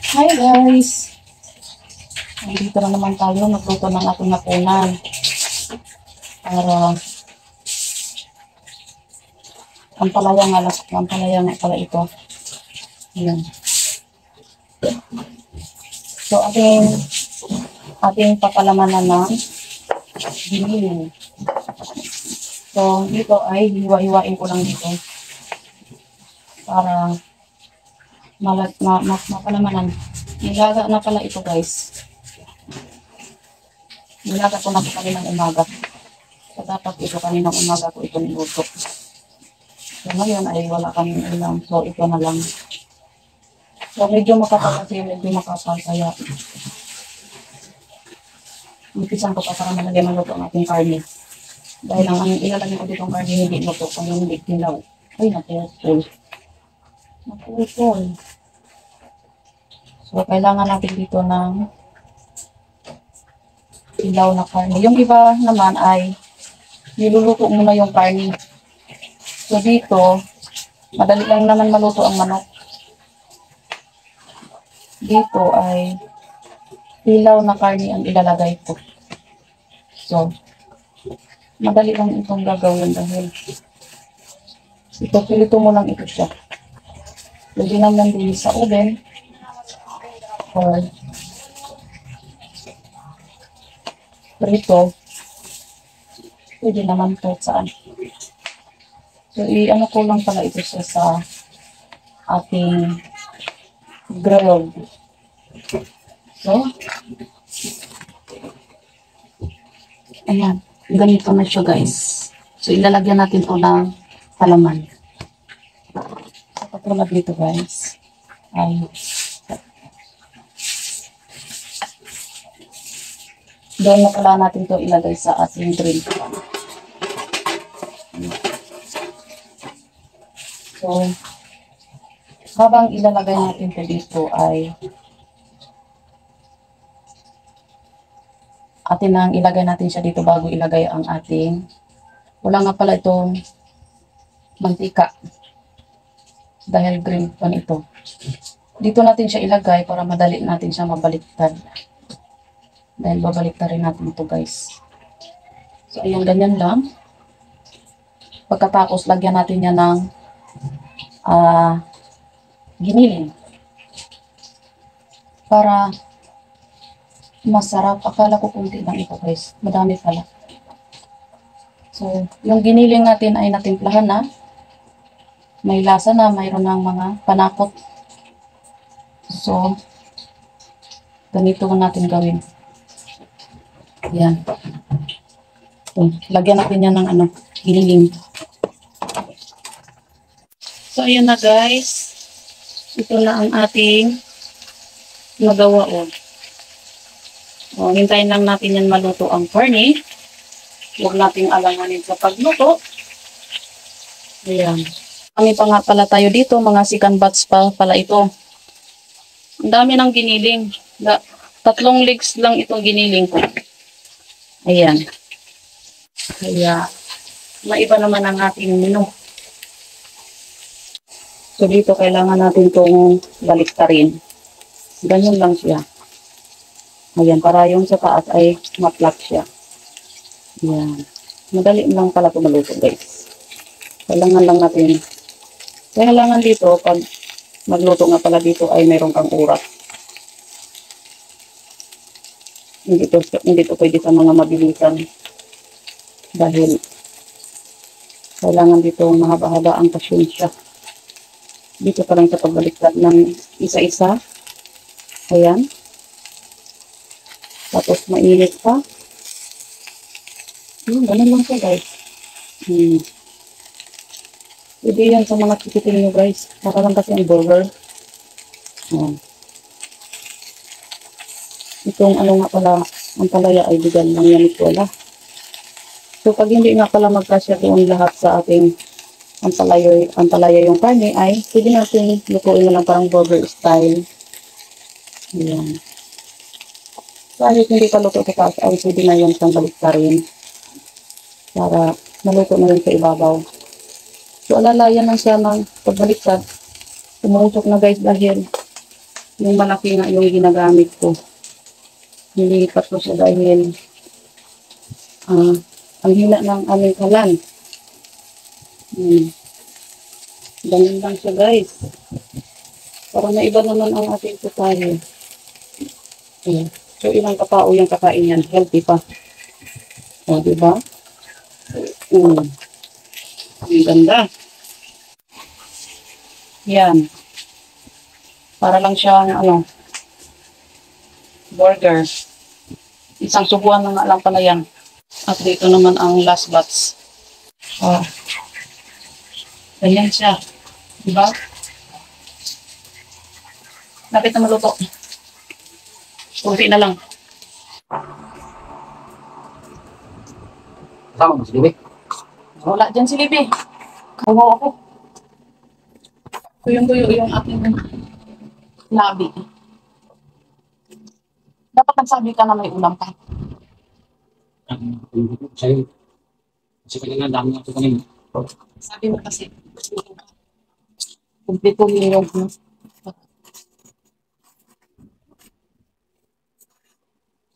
Hi guys! Nandito na naman tayo, magluto ng ating hapunan. Para ampalaya nga pala ito. Ayan. So, ating papalamanan ng giniling. So, dito ay hiwa-hiwain ko lang dito. Para mapalamanan. Nilaga na pala ito guys. Nilaga ko na po kaninang umaga. So, dapat ito kaninang umaga ko ito niluto. So, ngayon ay wala kami ulam. So, ito na lang. So, medyo makapal kasi medyo makapal. Kaya, umpisan ko pa para malagay maluto ang ating karne. Dahil ang ilalagay ko dito ang karne hindi luto. Kung hindi kilaw. Ay, napupul. Napupul. So, kailangan natin dito ng ilaw na karne. Yung iba naman ay niluluto muna yung karne. So, dito, madali lang naman maluto ang manok. Dito ay ilaw na karne ang ilalagay ko. So, madali lang itong gagawin dahil ito, pilito mo lang ito siya. Pwede naman din sa oven or prito. Pwede naman kahit saan. So, i-ano ko lang pala ito siya sa ating grilled. So, ayan. Ganito na siya guys. So, ilalagyan natin ito ng palaman. So, katulad dito guys. Ay, doon na pala natin ito ilagay sa ating grill. So, habang ilalagay natin ito dito ay atin nang ilagay natin siya dito bago ilagay ang ating wala nga pala itong mantika dahil green pan ito. Dito natin siya ilagay para madali natin siya mabaliktad. Dahil babaliktad rin natin ito guys. So, ayan, ganyan lang. Pagkatapos, lagyan natin yan ng giniling. Para masarap. Akala ko kunti lang ito guys. Madami pala. So, yung giniling natin ay natimplahan na. May lasa na. Mayroon ng mga panakot. So, ganito natin gawin. Ayan. So, lagyan natin yan ng giniling. So, ayan na guys. Ito na ang ating nagawa o. O, hintayin lang natin yan maluto ang karne. Huwag nating alanganin sa pagluto. Ayan. Kami pa nga pala tayo dito. Mga second batch pa pala ito. Ang dami ng giniling. 3 legs lang itong giniling ko. Ayan. Kaya, maiba naman ang ating menu. So, dito kailangan natin itong baliktarin. Ganyan lang siya. Ayan, para yung sa taas ay ma-flat siya. Ayan. Madali lang pala ito maluto, guys. Kailangan lang natin. Kailangan dito, pag magluto nga pala dito ay mayroon kang urat. Hindi to pwede sa mga mabilisan. Dahil kailangan dito mahaba-haba ang pasyensya. Dito pa lang sa pagbaliktad ng isa-isa. Ayan. Tapos mainit pa. Ganun lang siya guys. Pwede yan sa mga chikiting nyo guys. Saka lang kasi ang burger. Itong ano nga pala, ang palaya ay bigan lang yan ito wala. So pag hindi nga pala magkasya doon lahat sa ating ang palaya yung karne ay pwede natin lutuin na lang parang burger style. Ayan. Kahit hindi pa luto sa taas ay pwede na yan siyang baliktarin para maluto na rin sa ibabaw. So alalayan lang siya ng pagbaliktad. Tumutok na guys dahil Yung malaki nga yung ginagamit ko. Nilipat ko siya dahil ah, ang hina ng aming kalan. Hmm. Ganun lang siya guys. Para na iba naman ang ating putahe. Hmm. So ilang katao yung kakain yan. Healthy pa. O, diba? Hmm. Ang ganda. Yan. Para lang siyang ano, burger. Isang subuan na nga lang pala yan. At dito naman ang last batch. Oh, ganyan siya. Diba? Lapit na maluto. Kunti na lang. Sama mo si Bibi. Wala dyan si Libby. Kumaw ako. Tuyong-tuyo yung aking labi. Dapat nagsabi ka na may ulam ka. Sa'yo. Kasi kanina dami ako kanina. Sabi mo kasi, kumpleto yung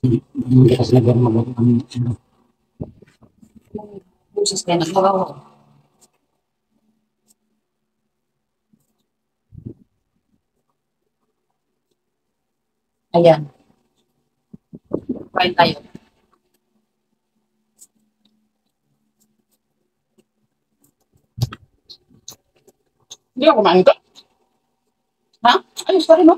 Hindi kasi nagawin mag- ano. busis kaya nagbabaw. Ayan. Kain tayo. Hindi ako kumain ka. Ha? Ayos pa rin, no?